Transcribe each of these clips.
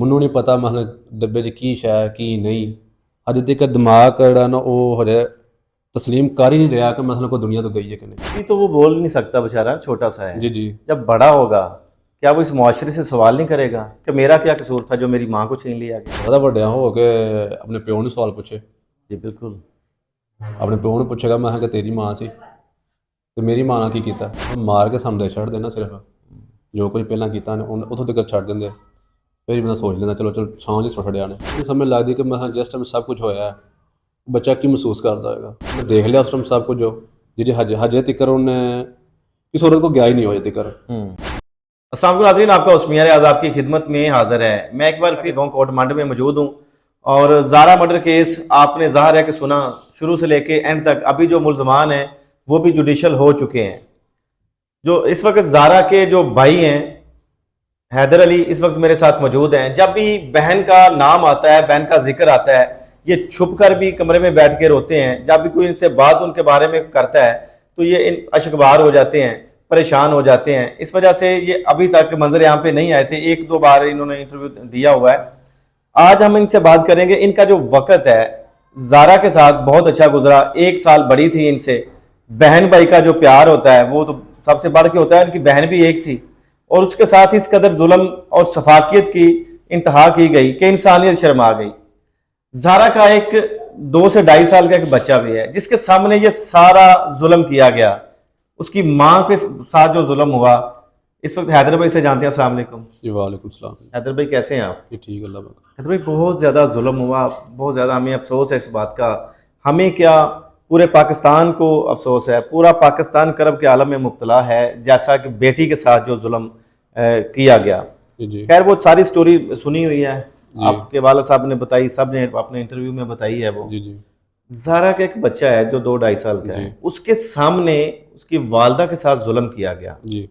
ਮੈਨੂੰ ਨਹੀਂ ਪਤਾ ਮਤਲਬ ਡੱਬੇ 'ਚ ਕੀ ਸ਼ੈ ਹੈ ਕੀ ਨਹੀਂ। ਅਜੇ ਤੱਕ ਦਿਮਾਗ ਜਿਹੜਾ ਨਾ ਉਹ ਹਜੇ तस्लीम कर ही नहीं रहा कि मतलब कोई दुनिया तो गई है कि नहीं। अभी तो वो बोल नहीं सकता बेचारा, छोटा सा है। जी जी। जब बड़ा होगा क्या वो इस मुआशरे से सवाल नहीं करेगा कि मेरा क्या कसूर था जो मेरी माँ को छीन लिया गया। ज़्यादा ਵੱਡਿਆ ਹੋ ਕੇ ਆਪਣੇ ਪਿਓ ਨੂੰ ਸਵਾਲ ਪੁੱਛੇ। जी बिल्कुल। ਆਪਣੇ ਪਿਓ ਨੂੰ ਪੁੱਛੇਗਾ ਮੈਂ ਕਿ ਤੇਰੀ ਮਾਂ ਸੀ ਤੇ ਮੇਰੀ ਮਾਂ ਨਾਲ ਕੀ ਕੀਤਾ। ਮਾਰ ਕੇ ਸਾਹਮਣੇ ਛੱਡ ਦੇਣਾ ਸਿਰਫ ਜੋ ਕੁਝ ਪਹਿਲਾਂ ਕੀਤਾ ਨੇ ਉੱਥੋਂ ਤੱਕ ਛੱਡ ਦਿੰਦੇ ਫਿਰ ਹੀ ਬੰਦਾ ਸੋਚ ਲੈਂਦਾ ਚਲੋ ਚਲੋ ਛਾਂ ਜਿਹੀ ਛੱਡਿਆ ਨੇ। ਇਹ ਸਮਝ ਲੱਗਦੀ ਕਿ ਮੈਂ ਜਿਸ ਟਾਈਮ ਸਭ ਕੁਝ ਹੋਇਆ ਬੱਚਾ ਕੀ ਮਹਿਸੂਸ ਕਰਦਾ ਹੋਏਗਾ। ਮੈਂ ਦੇਖ ਲਿਆ ਉਸ ਟਾਈਮ ਸਭ ਕੁਝ ਜੋ ਜਿਹੜੀ हजे तक ਉਹਨੇ किसी औरत को गया ही नहीं हो हजे तक। अस्सलाम वालेकुम नाज़रीन, आपका उस्मियार आज आपकी खिदमत में हाजिर है। मैं एक बार फिर गाँव कोट मंड में मौजूद हूँ और ज़ारा मर्डर केस आपने ज़ाहिर है कि सुना शुरू से लेके एंड तक। अभी जो मुलजमान हैं वो भी जुडिशल हो चुके हैं। जो इस वक्त ज़ारा के जो भाई हैं हैदर अली इस वक्त मेरे साथ मौजूद हैं। जब भी बहन का नाम आता है, बहन का जिक्र आता है, ये छुप कर भी कमरे में बैठ के रोते हैं। जब भी कोई इनसे बात उनके बारे में करता है तो ये इन अशकबार हो जाते हैं, परेशान हो जाते हैं। इस वजह से ये अभी तक मंजर यहाँ पे नहीं आए थे। एक दो बार इन्होंने इंटरव्यू दिया हुआ है। आज हम इनसे बात करेंगे। इनका जो वक्त है ज़ारा के साथ बहुत अच्छा गुजरा। 1 साल बड़ी थी इनसे। बहन भाई का जो प्यार होता है वो तो सबसे बढ़ के होता है। उनकी बहन भी एक थी और उसके साथ इस कदर जुल्म और सफाकियत की इंतहा की गई कि इंसानियत शर्मा गई। ज़ारा का एक 2 से 2.5 साल का एक बच्चा भी है जिसके सामने ये सारा जुल्म किया गया। उसकी माँ के साथ जो जुल्म हुआ, इस वक्त हैदर भाई से जानते हैं। अस्सलाम वालेकुम। जी वालेकुम सलाम। हैदर भाई कैसे हैं आप? ये ठीक अल्लाह पाक। हैदर भाई बहुत ज़्यादा जुल्म हुआ, बहुत ज़्यादा हमें अफसोस है इस बात का। हमें क्या पूरे पाकिस्तान को अफसोस है। पूरा पाकिस्तान करब के आलम में मुब्तला है जैसा कि बेटी के साथ जो जुल्म किया गया। जी खैर वो सारी स्टोरी सुनी हुई है, आपके वाला साहब ने बताई, सब ने अपने इंटरव्यू में बताई है। वो जी जी। ज़ारा का एक बच्चा है जो 2-2.5 साल का है, उसके सामने उसकी वालदा के साथ जुल्म किया गया। जी।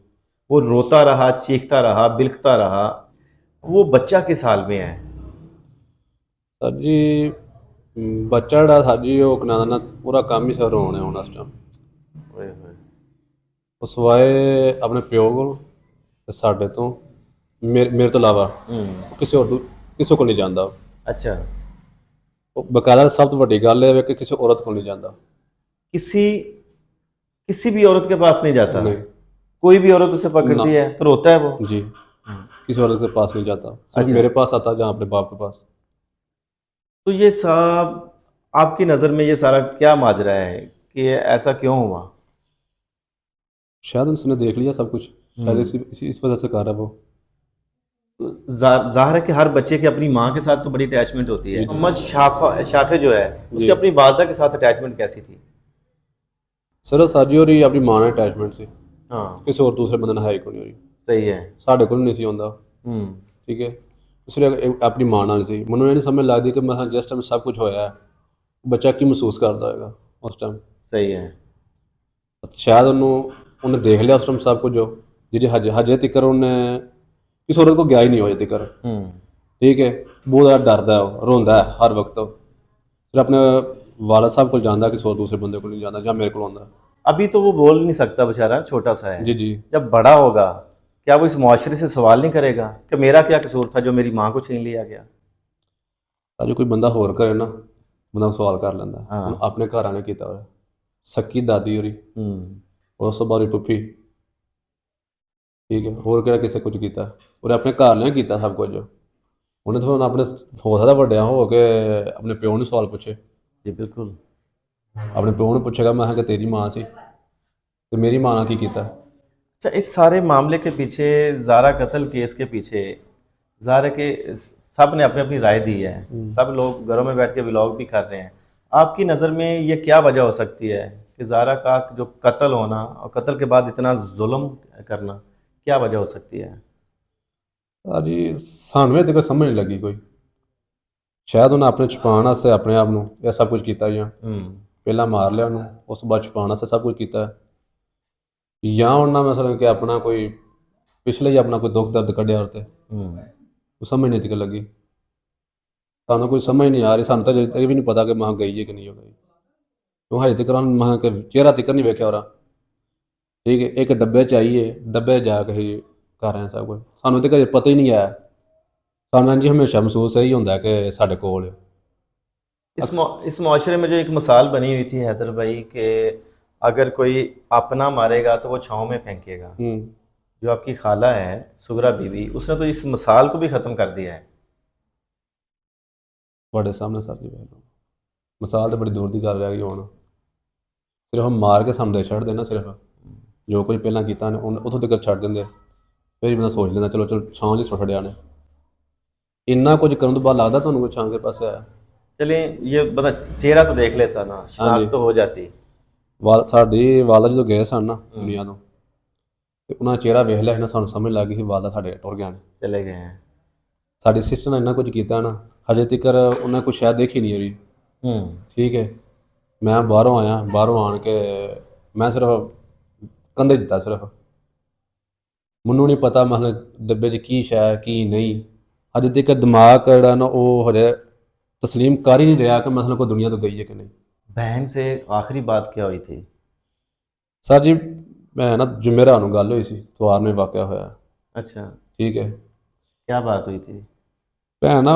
वो रोता रहा, चीखता रहा, बिलखता रहा। वो बच्चा किस हाल में है? सर जी बच्चा ਜਿਹੜਾ ਸਰ ਜੀ ਉਹ ਕਨਾਦਾ ਨਾ ਪੂਰਾ ਕੰਮ ਹੀ ਸਰ ਰੋਣੇ ਹੁਣ ਇਸ ਟਾਈਮ ओए होए। ਉਹ ਸਵਾਏ ਆਪਣੇ ਪਿਓ ਕੋਲ ਤੇ ਸਾਡੇ ਤੋਂ ਮੇਰੇ ਤੋਂ ਇਲਾਵਾ ਕਿਸੇ ਹੋਰ ਕਿਸੇ ਕੋਲ ਨਹੀਂ ਜਾਂਦਾ। अच्छा, ਉਹ ਬਕਾਇਦਾ ਸਭ ਤੋਂ ਵੱਡੀ ਗੱਲ ਇਹ ਹੈ ਕਿ ਕਿਸੇ ਔਰਤ ਕੋਲ ਨਹੀਂ ਜਾਂਦਾ। किसी किसी भी औरत के पास नहीं जाता? नहीं। कोई भी औरत उसे पकड़ती है तो रोता है वो? जी किसी औरत के पास नहीं जाता, सिर्फ मेरे पास आता जहाँ अपने बाप के पास। तो ये सब आपकी नज़र में ये सारा क्या माजरा है कि ऐसा क्यों हुआ? शायद उसने देख लिया सब कुछ, शायद इस वजह से कर रहा है वो। ज़ाहिर है कि हर बच्चे की अपनी माँ के साथ तो बड़ी अटैचमेंट होती है। मोहम्मद शाफे जो है उसकी अपनी वालदा के साथ अटैचमेंट कैसी थी? सर साजी हो रही अपनी माँ ने अटैचमेंट से हाँ किसी और दूसरे बंदे है ही कोई नहीं हो रही। सही है। साढ़े को नहीं सी आंदा। ठीक है उसने अपनी माँ नाल सी मैनू ये नहीं समझ लगती कि मैं जिस टाइम सब कुछ होया बच्चा की महसूस करता होगा उस टाइम। सही है। शायद उन्हें देख लिया उस टाइम सब कुछ जो जी हजे तक उन्हें किसी औरत को गया ही नहीं हो हजे तक। ठीक है बहुत ज़्यादा डरदा है वो, रोंदा है हर वक्त। फिर अपने वाला साहब को जाता किसी और दूसरे बंदे को नहीं जाता जहाँ मेरे को आंदा। अभी तो वो बोल नहीं सकता बेचारा, छोटा सा है। जी जी। जब बड़ा होगा क्या वो इस मुआशरे से सवाल नहीं करेगा कि मेरा क्या कसूर था जो मेरी माँ को छीन लिया गया? जो कोई बंदा होर करे ना बंदा सवाल कर लेंदा। हाँ। अपने घर आने किया होया सक्की दादी होरी और उस बाद पुफी। ठीक है होर केड़ा किसे कुछ किया और अपने घर ने किया सब कुछ। उन्हें तो अपने हो सकता वड्डिया हो के अपने प्यो ने सवाल पूछे। जी बिल्कुल। अपने प्यो ने पूछेगा मैं कि तेरी माँ सी तो मेरी माँ ने की किया। अच्छा, इस सारे मामले के पीछे, ज़ारा कत्ल केस के पीछे ज़ारा के सब ने अपनी अपनी राय दी है। सब लोग घरों में बैठ के व्लॉग भी कर रहे हैं। आपकी नज़र में ये क्या वजह हो सकती है कि ज़ारा का जो कत्ल होना और कत्ल के बाद इतना जुल्म करना, क्या वजह हो सकती है? जी सानू तक समझ नहीं लगी कोई। शायद उन्हें अपने छुपाने वास्ते अपने आप को यह सब कुछ किया या पहला मार लिया उन्होंने उस बाद छुपाने वास्ते सब कुछ किया या उन्हें मतलब कि अपना कोई पिछले ही अपना कोई दुख दर्द कढ़िया उते समझ नहीं तक लगी। सानू कोई समझ नहीं आ रही। सानू तो ये भी नहीं पता कि मां गई है कि नहीं हो गई क्यों हजे तक मां के चेहरा तक नहीं वेख्या हो। ठीक है एक डब्बे चाहिए डब्बे जाके ही कर रहे हैं सब कुछ। सानू तो कभी पता ही नहीं आया ਸਾਨੂੰ ਜੀ ਹਮੇਸ਼ਾ ਮਹਿਸੂਸ ਇਹੀ ਹੁੰਦਾ ਕਿ ਸਾਡੇ ਕੋਲ ਹੈ। इस माशरे में जो एक मिसाल बनी हुई थी हैदर भाई कि अगर कोई अपना मारेगा तो वो छाँव में फेंकेगा। जो आपकी खाला है सुगरा बीवी, उसने तो इस मिसाल को भी ख़त्म कर दिया है। ਤੁਹਾਡੇ ਸਾਹਮਣੇ ਸਰ ਜੀ ਵੇਖ ਲਓ, ਮਿਸਾਲ ਤਾਂ ਬੜੀ ਦੂਰ ਦੀ ਗੱਲ ਰਹਿ ਗਈ ਹੁਣ। ਸਿਰਫ ਮਾਰ ਕੇ ਸਾਨੂੰ ਦੇ ਛੱਡ ਦੇਣਾ, ਸਿਰਫ ਜੋ ਕੁਝ ਪਹਿਲਾਂ ਕੀਤਾ ਨੇ ਉੱਥੋਂ ਤੱਕ ਛੱਡ ਦਿੰਦੇ, ਫਿਰ ਵੀ ਬੰਦਾ ਸੋਚ ਲੈਂਦਾ ਚਲੋ ਚਲੋ ਛਾਂ ਲਈ ਛੱਡਿਆ ਨੇ। ਇੰਨਾ ਕੁਝ ਕਰਨ ਤੋਂ ਬਾਅਦ ਲੱਗਦਾ ਤੁਹਾਨੂੰ ਕੋਈ ਛਾਂ ਕੇ ਪਾਸੇ ਆਇਆ? चलिए ये बता, चेहरा तो देख लेता ना, शनाख्त तो हो जाती। ਸਾਡੀ ਵਾਲਾ ਜਦੋਂ ਗਏ ਸਨ ਨਾ ਦੁਨੀਆ ਤੋਂ, ਤੇ ਉਹਨਾਂ ਦਾ ਚਿਹਰਾ ਵੇਖ ਲਿਆ ਸੀ ਨਾ, ਸਾਨੂੰ ਸਮਝ ਲੱਗ ਗਈ ਸੀ ਵਾਲਾ ਸਾਡੇ ਟੁਰ ਗਿਆ ਨੇ, चले गए हैं। ਸਾਡੀ ਸਿਸਟਰ ਨੇ ਇੰਨਾ ਕੁਝ ਕੀਤਾ ਨਾ, ਹਜੇ ਤੱਕ ਉਹਨਾਂ ਕੁਝ ਸ਼ਾਇਦ ਦੇਖੀ ਨਹੀਂ ਰਹੀ। ਠੀਕ ਹੈ, ਮੈਂ ਬਾਹਰੋਂ ਆਇਆ, ਬਾਹਰੋਂ ਆਣ ਕੇ ਮੈਂ ਸਿਰਫ ਕੰਧੇ ਦਿੱਤਾ, ਸਿਰਫ ਮੈਨੂੰ ਨਹੀਂ ਪਤਾ ਮਤਲਬ ਡੱਬੇ 'ਚ ਕੀ ਸ਼ੈ ਕੀ ਨਹੀਂ। ਹਜੇ ਤੱਕ ਦਿਮਾਗ ਜਿਹੜਾ ਨਾ ਉਹ ਹਜੇ तस्लीम कर ही नहीं रहा कि मतलब कोई दुनिया तो गई है कि नहीं। बहन से आखिरी बात क्या हुई थी? सर जी मैं ना जुमेरा नूं गल हुई सी, इतवार में वाकया होया। अच्छा, ठीक है। क्या बात हुई थी? भैन ना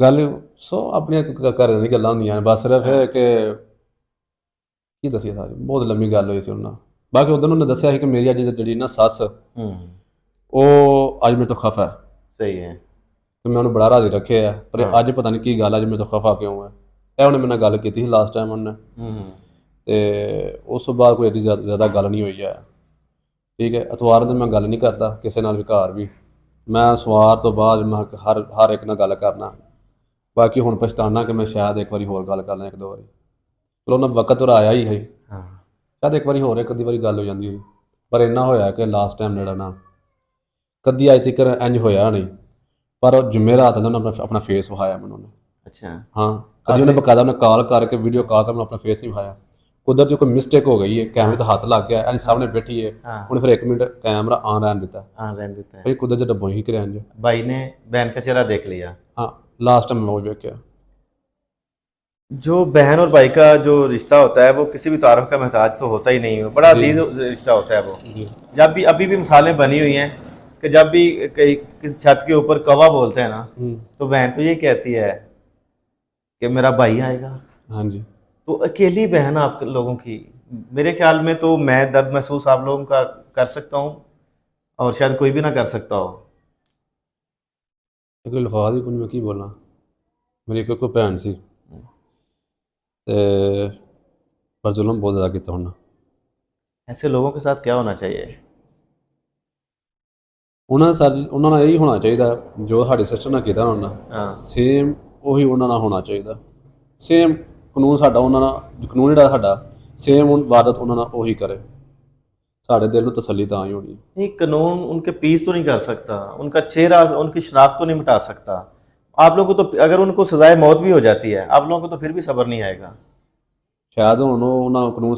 गल सो अपनी घर दी गल्लां होंदियां, बस सिर्फ है कि की दसिए सारी बहुत लंबी गल हुई सी उन्हां। बाकी उधर उन्होंने दस्सिया कि मेरी अज जिहड़ी ना सस वो अज मेरे तो खफा है। सही है कि मैं उन्हें बड़ा राजी रखे है, पर अज पता नहीं की गल, अज मेरे तो खफा क्यों है। यह उन्हें मेरे नाल गल की थी लास्ट टाइम उन्हें, तो उस बाद कोई एडी ज़्यादा गल नहीं हुई है। ठीक है, इतवार दिन मैं गल नहीं करता किसी नाल भी, घर भी मैं सवार तो बाद मैं हर एक नाल गल करना। बाकी हुण पछताना कि मैं शायद एक बारी होर गल कर ਲਾਂ, एक दो बारी चलो उन्हें वक्त तो आया ही है, शायद एक बारी होर एक अद्धी बारी गल हो जाती है। पर इन्ना होया कि लास्ट टाइम जिहड़ा ना कदी अज तक इंज होया नहीं। पर जुमेरात उन्होंने अपना फेस विखाया मैनूं। अच्छा हाँ, कभी उन्हें बकायदा उन्हें कॉल करके वीडियो कॉल कर अपना फेस नहीं विखाया। कुदरत जो कोई मिस्टेक हो गई है, कैमरे तो हाथ लग गया, यानी सामने बैठी है, उन्हें फिर 1 मिनट कैमरा ऑन रहने दिता है। भाई कुदरत जो डब्बों ही करे इंज। भाई ने बहन का चेहरा देख लिया। हाँ, लास्ट टाइम मैं वो देखा। जो बहन और भाई का जो रिश्ता होता है वो किसी भी तारफ का महताज तो होता ही नहीं है, बड़ा अजीज रिश्ता होता है वो। जब भी अभी भी मिसालें बनी हुई हैं कि जब भी किसी छत के ऊपर कौवा बोलते हैं ना, तो बहन तो ये कहती है कि मेरा भाई आएगा। हाँ जी। तो अकेली बहन आप लोगों की, मेरे ख्याल में तो मैं दर्द महसूस आप लोगों का कर सकता हूँ और शायद कोई भी ना कर सकता हो। कोई लफाज ही कुछ मैं की बोलना। मेरी कोई भैन सी पर जुल्म बहुत ज़्यादा किया होना। ऐसे लोगों के साथ क्या होना चाहिए? ਉਹਨਾਂ ਨਾਲ ਇਹੀ ਹੋਣਾ ਚਾਹੀਦਾ ਜੋ ਸਾਡੇ ਸਿਸਟਰ ਨਾਲ ਕੀਤਾ ਉਹਨਾਂ ਸੇਮ ਉਹੀ ਉਹਨਾਂ ਨਾਲ ਹੋਣਾ ਚਾਹੀਦਾ। ਸੇਮ ਕਾਨੂੰਨ ਸਾਡਾ ਉਹਨਾਂ ਨਾਲ, ਕਾਨੂੰਨ ਜਿਹੜਾ ਸਾਡਾ ਸੇਮ ਵਾਰਦਾਤ ਉਹਨਾਂ ਨਾਲ ਉਹੀ ਕਰੇ, साढ़े दिल में तसल्ली तो आई होनी। नहीं, कानून उनके पीस तो नहीं कर सकता, उनका चेहरा उनकी शनाख्त तो नहीं मिटा सकता। आप लोगों को तो अगर उनको सजाए मौत भी हो जाती है, आप लोगों को तो फिर भी सब्र नहीं आएगा। शायद हुण उन्होंने कानून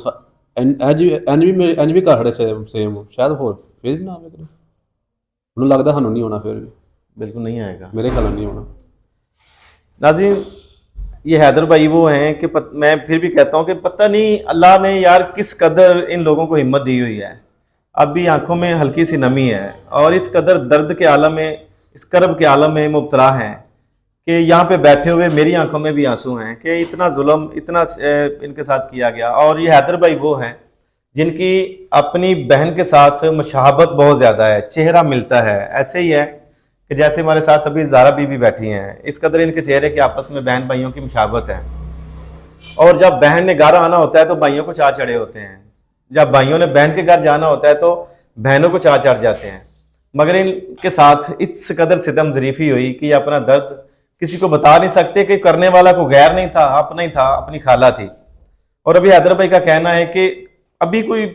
इंज भी कर खड़े सेम, शायद होर फिर भी ना आवे कदे। मैनूं लगदा सानूं नहीं होना, फिर भी बिल्कुल नहीं आएगा, मेरे ख्याल नहीं होना। नाज़रीन, ये हैदर भाई वो हैं कि मैं फिर भी कहता हूँ कि पता नहीं अल्लाह ने यार किस कदर इन लोगों को हिम्मत दी हुई है। अब भी आंखों में हल्की सी नमी है और इस कदर दर्द के आलम में, इस करब के आलम में मुब्तला हैं कि यहाँ पे बैठे हुए मेरी आंखों में भी आंसू हैं कि इतना जुल्म, इतना इनके साथ किया गया। और ये हैदर भाई वो हैं जिनकी अपनी बहन के साथ मुशाहबत बहुत ज़्यादा है, चेहरा मिलता है। ऐसे ही है कि जैसे हमारे साथ अभी ज़ारा बीबी बैठी हैं, इस कदर इनके चेहरे के आपस में बहन भाइयों की मुशाबत है। और जब बहन ने घर आना होता है तो भाइयों को चार चढ़े होते हैं, जब भाइयों ने बहन के घर जाना होता है तो बहनों को चार चढ़ जाते हैं। मगर इनके साथ इस कदर सितम ज़रीफ़ी हुई कि ये अपना दर्द किसी को बता नहीं सकते कि करने वाला को गैर नहीं था, अपना ही था, अपनी खाला थी। और अभी हैदर भाई का कहना है कि अभी कोई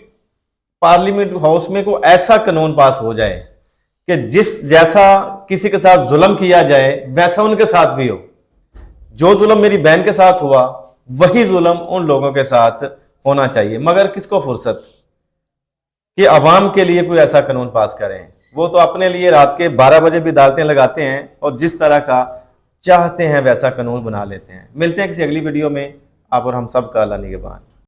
पार्लियामेंट हाउस में कोई ऐसा कानून पास हो जाए कि जिस जैसा किसी के साथ जुल्म किया जाए वैसा उनके साथ भी हो। जो जुल्म मेरी बहन के साथ हुआ वही जुल्म उन लोगों के साथ होना चाहिए। मगर किसको फुर्सत कि अवाम के लिए कोई ऐसा कानून पास करें। वो तो अपने लिए रात के 12 बजे भी अदालतें लगाते हैं और जिस तरह का चाहते हैं वैसा कानून बना लेते हैं। मिलते हैं किसी अगली वीडियो में। आप और हम सब का अल्लाह निगहबान।